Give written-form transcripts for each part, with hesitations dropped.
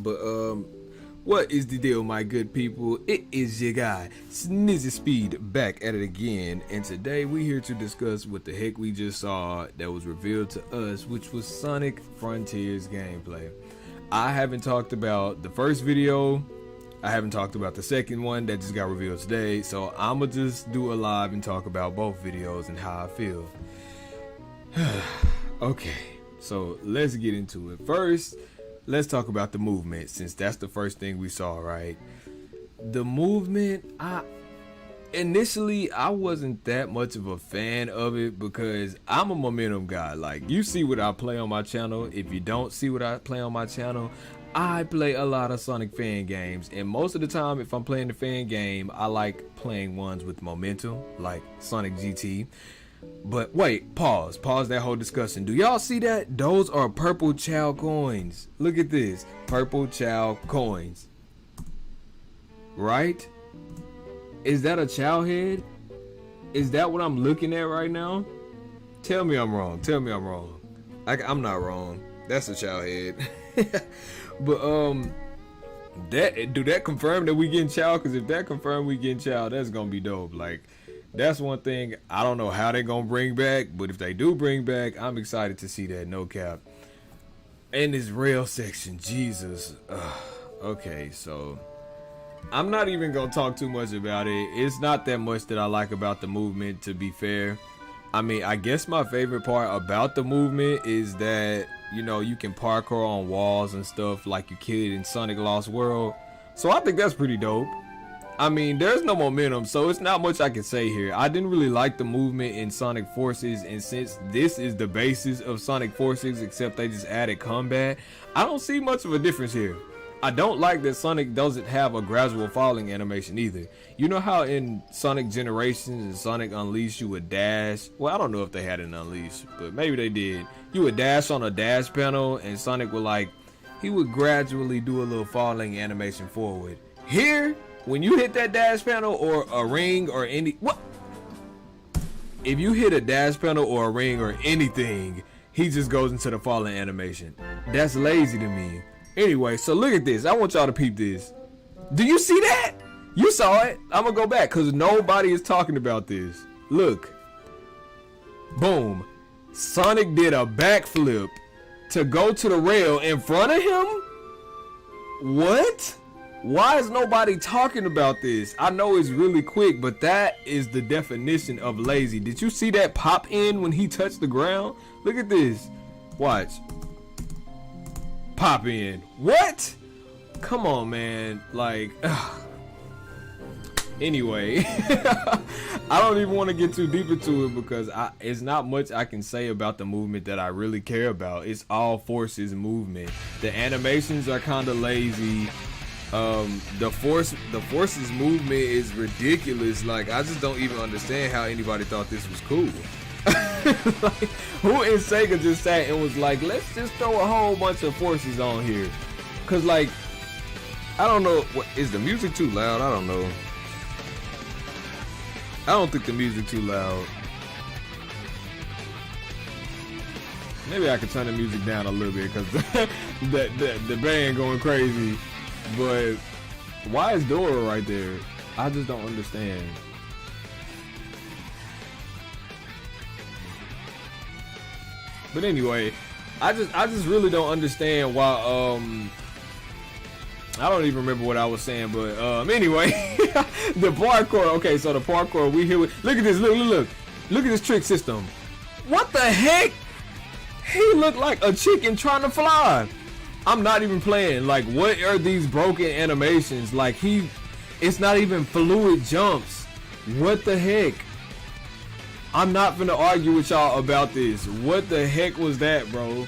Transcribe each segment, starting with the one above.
But what is the deal, my good people? It is your guy, Snizzy Speed, back at it again, and today we here to discuss what the heck we just saw that was revealed to us, which was Sonic Frontiers gameplay. I haven't talked about the first video, I haven't talked about the second one that just got revealed today, so I'ma just do a live and talk about both videos and how I feel. Okay, so let's get into it. First, let's talk about the movement, since that's the first thing we saw, right? The movement, initially I wasn't that much of a fan of it because I'm a momentum guy. Like, you see what I play on my channel. If you don't see what I play on my channel, I play a lot of Sonic fan games, and most of the time if I'm playing the fan game, I like playing ones with momentum, like Sonic GT. But wait, pause that whole discussion. Do y'all see that? Those are purple Chow coins. Look at this, purple Chow coins. Right? Is that a Chow head? Is that what I'm looking at right now? Tell me I'm wrong. Tell me I'm wrong. I'm not wrong. That's a Chow head. But do that confirm that we getting Chow? Because if that confirm we getting Chow, that's gonna be dope. Like, that's one thing I don't know how they're gonna bring back, but if they do bring back, I'm excited to see that, no cap. And this rail section, Jesus. Okay, so I'm not even gonna talk too much about it. It's not that much that I like about the movement, to be fair. I mean, I guess my favorite part about the movement is that, you know, you can parkour on walls and stuff like you could in Sonic Lost World. So I think that's pretty dope. I mean, there's no momentum, so it's not much I can say here. I didn't really like the movement in Sonic Forces, and since this is the basis of Sonic Forces, except they just added combat, I don't see much of a difference here. I don't like that Sonic doesn't have a gradual falling animation either. You know how in Sonic Generations and Sonic Unleashed you would dash? Well, I don't know if they had an Unleashed, but maybe they did. You would dash on a dash panel, and Sonic would he would gradually do a little falling animation forward. Here, when you hit that dash panel or a ring or if you hit a dash panel or a ring or anything, he just goes into the falling animation. That's lazy to me. Anyway, so look at this. I want y'all to peep this. Do you see that? You saw it. I'm gonna go back because nobody is talking about this. Look. Boom. Sonic did a backflip to go to the rail in front of him? What? Why is nobody talking about this? I know it's really quick, but that is the definition of lazy. Did you see that pop in when he touched the ground? Look at this. Watch. Pop in. What? Come on, man. Like, anyway, I don't even want to get too deep into it because it's not much I can say about the movement that I really care about. It's all Forces movement. The animations are kind of lazy. The Forces movement is ridiculous. Like, I just don't even understand how anybody thought this was cool. Like, who in Sega just sat and was like, let's just throw a whole bunch of Forces on here? Cause like, I don't know, is the music too loud? I don't know. I don't think the music too loud. Maybe I could turn the music down a little bit because the band going crazy. But why is Dora right there? I just don't understand. But anyway, I just really don't understand why. I don't even remember what I was saying, but anyway, the parkour. Okay, so the parkour we here with. Look at this. Look at this trick system. What the heck? He looked like a chicken trying to fly. I'm not even playing. Like, what are these broken animations? Like, it's not even fluid jumps. What the heck? I'm not gonna argue with y'all about this. What the heck was that, bro?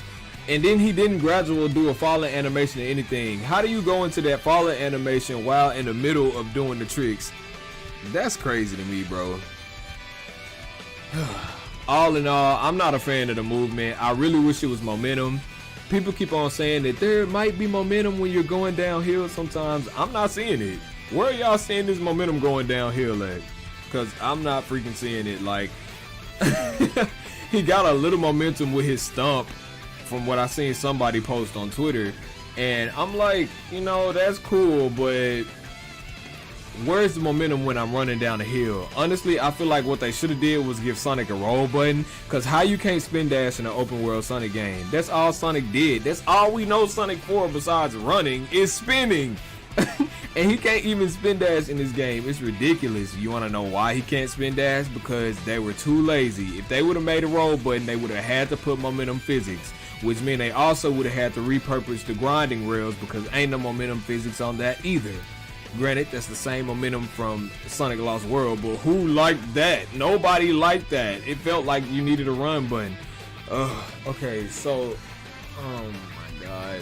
And then he didn't gradually do a falling animation or anything. How do you go into that falling animation while in the middle of doing the tricks? That's crazy to me, bro. All in all, I'm not a fan of the movement. I really wish it was momentum. People keep on saying that there might be momentum when you're going downhill sometimes. I'm not seeing it. Where are y'all seeing this momentum going downhill at? Because I'm not freaking seeing it. Like, he got a little momentum with his stump from what I seen somebody post on Twitter. And I'm like, you know, that's cool, but where's the momentum when I'm running down the hill? Honestly, I feel like what they should have did was give Sonic a roll button, cause how you can't spin dash in an open world Sonic game? That's all Sonic did. That's all we know Sonic for besides running is spinning. And he can't even spin dash in this game. It's ridiculous. You want to know why he can't spin dash? Because they were too lazy. If they would have made a roll button, they would have had to put momentum physics, which meant they also would have had to repurpose the grinding rails, because ain't no momentum physics on that either. Granted, that's the same momentum from Sonic Lost World, but who liked that? Nobody liked that. It felt like you needed a run button. Okay, so, oh my god.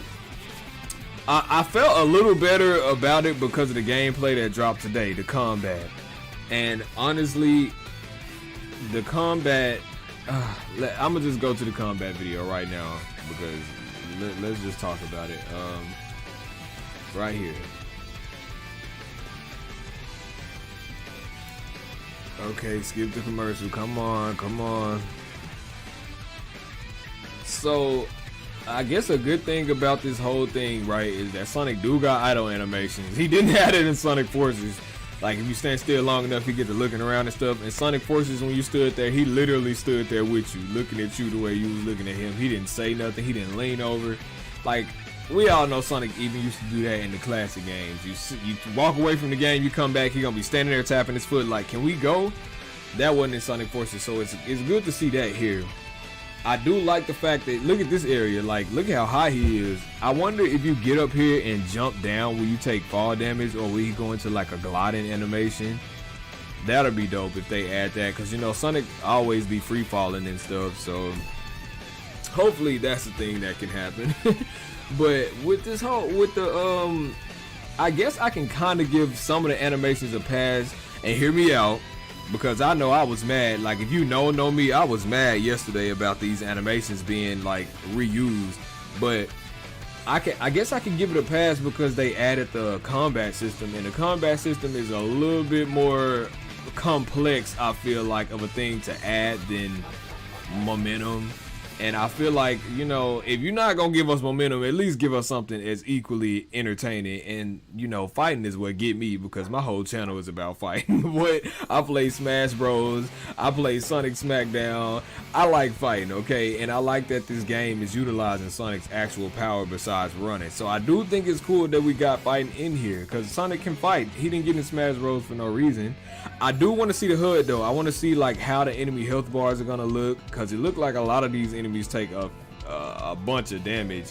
I felt a little better about it because of the gameplay that dropped today, the combat. And honestly, the combat, I'm gonna just go to the combat video right now, because let's just talk about it. Right here. Okay, skip the commercial. Come on, come on. So, I guess a good thing about this whole thing, right, is that Sonic do got idle animations. He didn't have it in Sonic Forces. Like, if you stand still long enough, you get to looking around and stuff. In Sonic Forces, when you stood there, he literally stood there with you, looking at you the way you was looking at him. He didn't say nothing. He didn't lean over. Like, we all know Sonic even used to do that in the classic games. You walk away from the game, you come back, he gonna be standing there tapping his foot like, can we go? That wasn't in Sonic Forces, so it's good to see that here. I do like the fact that, look at this area, like, look at how high he is. I wonder if you get up here and jump down, will you take fall damage, or will you go into like a gliding animation? That'll be dope if they add that, because you know Sonic always be free falling and stuff, so hopefully that's the thing that can happen. But with this whole, I guess I can kind of give some of the animations a pass, and hear me out, because I know I was mad. Like, if you know me, I was mad yesterday about these animations being like reused. But I guess I can give it a pass because they added the combat system, and the combat system is a little bit more complex, I feel like, of a thing to add than momentum. And I feel like, you know, if you're not gonna give us momentum, at least give us something as equally entertaining. And, you know, fighting is what get me, because my whole channel is about fighting. But I play Smash Bros, I play Sonic Smackdown, I like fighting, okay? And I like that this game is utilizing Sonic's actual power besides running. So I do think it's cool that we got fighting in here, because Sonic can fight. He didn't get in Smash Bros for no reason. I do want to see the HUD though. I want to see like how the enemy health bars are gonna look, because it looked like a lot of these enemies take a bunch of damage.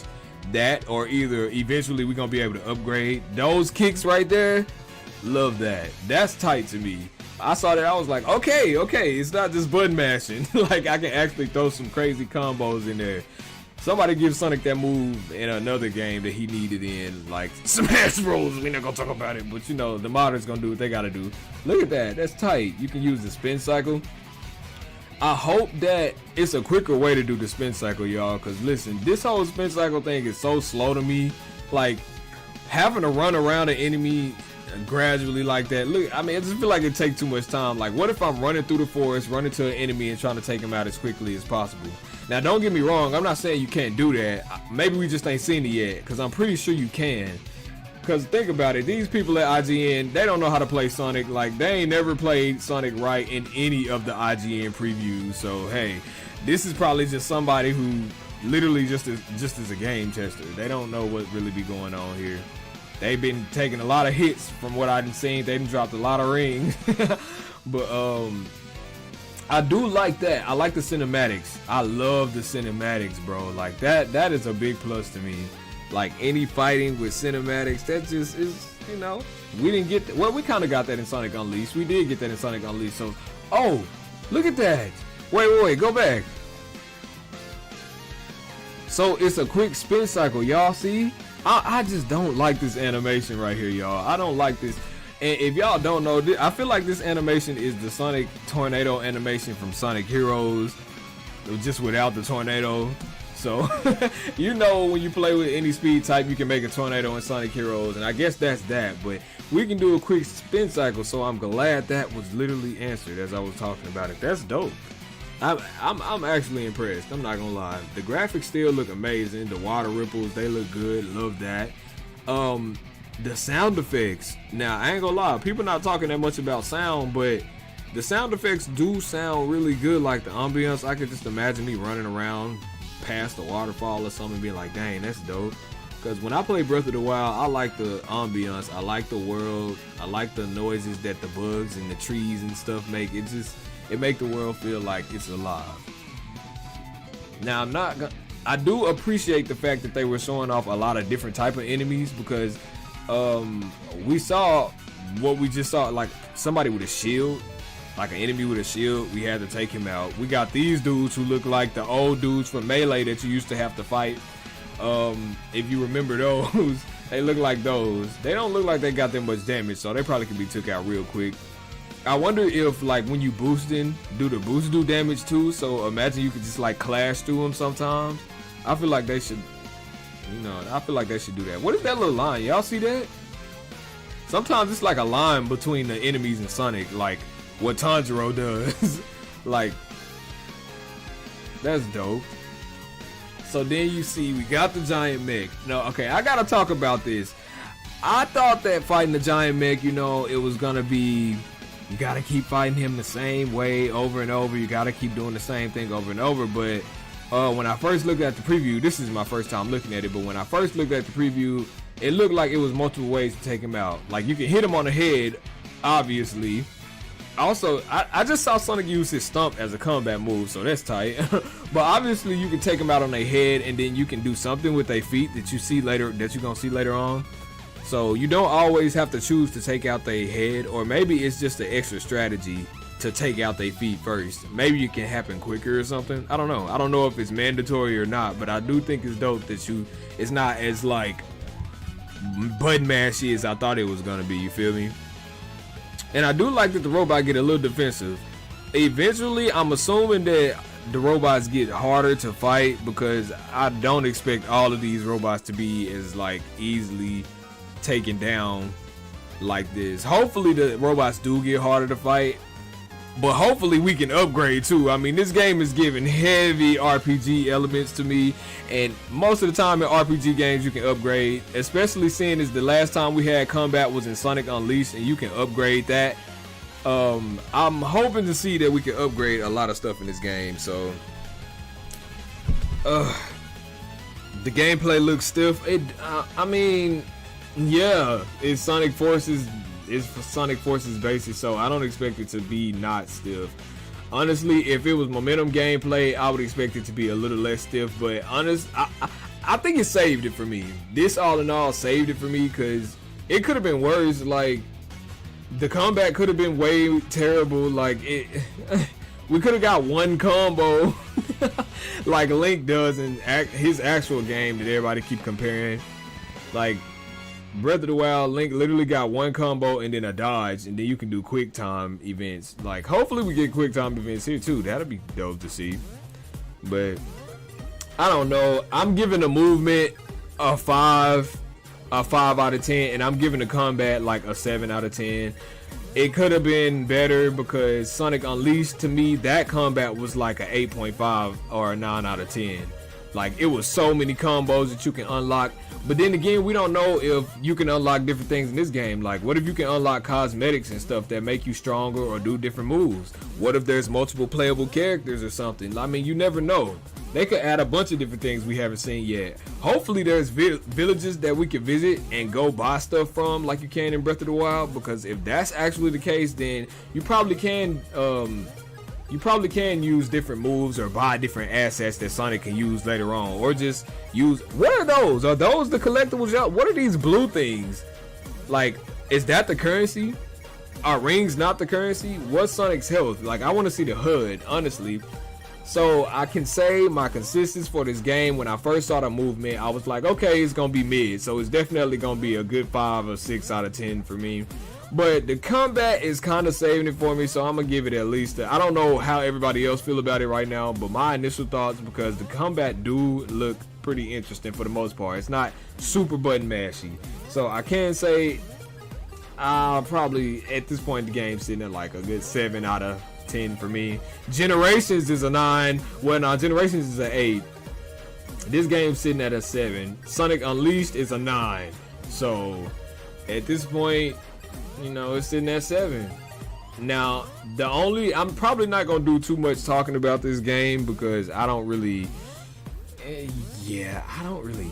That, or either eventually we're gonna be able to upgrade those kicks right there. Love that. That's tight to me. I saw that, I was like, okay, it's not just button mashing. Like, I can actually throw some crazy combos in there. Somebody give Sonic that move in another game that he needed in, like Smash Bros. We're not gonna talk about it, but you know, the modders gonna do what they gotta do. Look at that, that's tight. You can use the spin cycle. I hope that it's a quicker way to do the spin cycle, y'all, because listen, this whole spin cycle thing is so slow to me. Like, having to run around an enemy gradually like that, look, I mean, I just feel like it takes too much time. Like, what if I'm running through the forest, running to an enemy and trying to take him out as quickly as possible? Now, don't get me wrong, I'm not saying you can't do that. Maybe we just ain't seen it yet, because I'm pretty sure you can. Because think about it, these people at IGN, they don't know how to play Sonic. Like, they ain't never played Sonic right in any of the IGN previews. So, hey, this is probably just somebody who literally just is a game tester. They don't know what really be going on here. They've been taking a lot of hits from what I've seen. They done dropped a lot of rings. But, I do like that. I like the cinematics. I love the cinematics, bro. Like, that is a big plus to me. Like, any fighting with cinematics, that just is, you know, we didn't get well, we kind of got that in Sonic Unleashed. We did get that in Sonic Unleashed. So, oh, look at that. Wait, go back. So it's a quick spin cycle, y'all see? I just don't like this animation right here, y'all. I don't like this. And if y'all don't know, I feel like this animation is the Sonic Tornado animation from Sonic Heroes, just without the tornado. So, you know, when you play with any speed type, you can make a tornado in Sonic Heroes, and I guess that's that. But we can do a quick spin cycle, so I'm glad that was literally answered as I was talking about it. That's dope. I'm actually impressed. I'm not gonna lie. The graphics still look amazing. The water ripples, they look good. Love that. The sound effects. Now I ain't gonna lie. People not talking that much about sound, but the sound effects do sound really good. Like the ambience, I could just imagine me running around past the waterfall or something, and being like, "Dang, that's dope." Because when I play Breath of the Wild, I like the ambience. I like the world. I like the noises that the bugs and the trees and stuff make. It make the world feel like it's alive. Now I do appreciate the fact that they were showing off a lot of different type of enemies, because we saw what we just saw, like somebody with a shield, like an enemy with a shield. We had to take him out. We got these dudes who look like the old dudes from Melee that you used to have to fight. If you remember those, they look like those. They don't look like they got that much damage, so they probably can be took out real quick. I wonder if, like, when you boosting, do the boosts do damage too? So imagine you could just like clash through them sometimes. I feel like they should, I feel like they should do that. What is that little line? Y'all see that? Sometimes it's like a line between the enemies and Sonic, like what Tanjiro does. Like, that's dope. So then you see we got the giant mech. No, okay, I gotta talk about this. I thought that fighting the giant mech, it was gonna be, you gotta keep fighting him the same way over and over. You gotta keep doing the same thing over and over. But when I first looked at the preview, this is my first time looking at it, but when I first looked at the preview, it looked like it was multiple ways to take him out. Like, you can hit him on the head, obviously. Also, I just saw Sonic use his stump as a combat move, so that's tight. But obviously you can take him out on their head, and then you can do something with their feet that you're gonna see later on. So you don't always have to choose to take out their head, or maybe it's just an extra strategy to take out their feet first. Maybe it can happen quicker or something. I don't know. I don't know if it's mandatory or not, but I do think it's dope that it's not as like button mashy as I thought it was gonna be. You feel me? And I do like that the robot get a little defensive. Eventually, I'm assuming that the robots get harder to fight, because I don't expect all of these robots to be as like easily taken down like this. Hopefully the robots do get harder to fight, but hopefully we can upgrade too. I mean, this game is giving heavy RPG elements to me, and most of the time in RPG games you can upgrade, especially seeing as the last time we had combat was in Sonic Unleashed, and you can upgrade that. I'm hoping to see that we can upgrade a lot of stuff in this game. So the gameplay looks stiff. I mean, yeah, it's Sonic Forces. It's for Sonic Forces basis, so I don't expect it to be not stiff. Honestly, if it was momentum gameplay, I would expect it to be a little less stiff. But I think it saved it for me. This all in all saved it for me, because it could have been worse. Like, the combat could have been way terrible. Like, we could have got one combo like Link does in his actual game that everybody keep comparing. Like, Breath of the Wild, Link literally got one combo and then a dodge, and then you can do quick time events. Like, hopefully we get quick time events here too. That'll be dope to see. But I don't know. I'm giving the movement a 5 out of 10, and I'm giving the combat like a 7 out of 10. It could have been better, because Sonic Unleashed, to me, that combat was like a 8.5 or a 9 out of 10. Like, it was so many combos that you can unlock. But then again, we don't know if you can unlock different things in this game. Like, what if you can unlock cosmetics and stuff that make you stronger or do different moves? What if there's multiple playable characters or something? I mean, you never know. They could add a bunch of different things we haven't seen yet. Hopefully there's villages that we can visit and go buy stuff from, like you can in Breath of the Wild. Because if that's actually the case, then you probably can use different moves or buy different assets that Sonic can use later on, or just use. What are those? Are those the collectibles? What are these blue things? Like, is that the currency? Are rings not the currency? What's Sonic's health? Like, I want to see the HUD, honestly. So I can say my consistency for this game, when I first saw the movement, I was like, okay, it's gonna be mid, so it's definitely gonna be a good 5 or 6 out of 10 for me. But the combat is kind of saving it for me, so I'm gonna give it at least I don't know how everybody else feel about it right now, but my initial thoughts, because the combat do look pretty interesting for the most part. It's not super button mashy, so I can say probably at this point in the game sitting at like a good 7 out of 10 for me. Generations is a 9. Well, no, Generations is an 8. This game's sitting at a 7. Sonic Unleashed is a 9. So at this point, you know, it's sitting at 7. Now, I'm probably not gonna do too much talking about this game because I don't really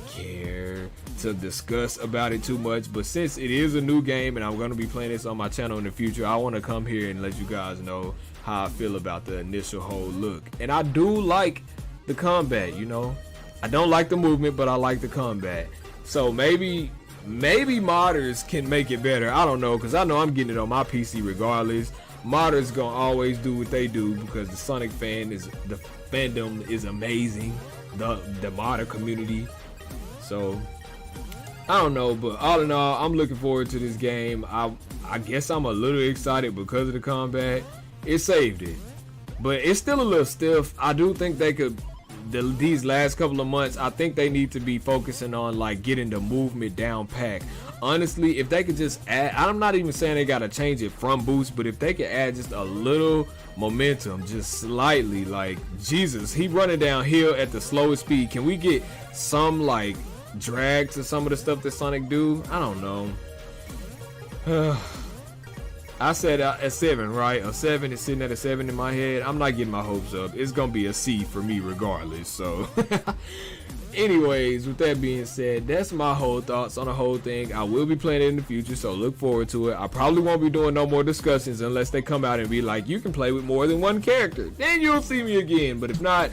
care to discuss about it too much. But since it is a new game and I'm gonna be playing this on my channel in the future, I want to come here and let you guys know how I feel about the initial whole look. And I do like the combat, you know. I don't like the movement, but I like the combat. So maybe modders can make it better. I don't know, because I know I'm getting it on my PC regardless. Modders gonna always do what they do because the Sonic fandom is amazing. The modder community. So I don't know, but all in all, I'm looking forward to this game. I guess I'm a little excited because of the combat. It saved it, but it's still a little stiff. I do think they could. These last couple of months, I think they need to be focusing on like getting the movement down pack. Honestly, if they could just add, I'm not even saying they gotta change it from boost, but if they could add just a little momentum, just slightly, like Jesus, he running downhill at the slowest speed. Can we get some like drag to some of the stuff that Sonic do? I don't know. I said a 7, right? A 7 is sitting at a 7 in my head. I'm not getting my hopes up. It's gonna be a C for me regardless. So anyways, with that being said, that's my whole thoughts on the whole thing. I will be playing it in the future, so look forward to it. I probably won't be doing no more discussions unless they come out and be like, you can play with more than one character. Then you'll see me again. But if not,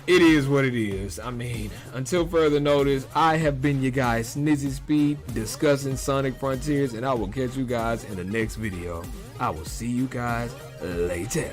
it is what it is. I mean, until further notice, I have been your guy Snizzy Speed discussing Sonic Frontiers, and I will catch you guys in the next video. I will see you guys later.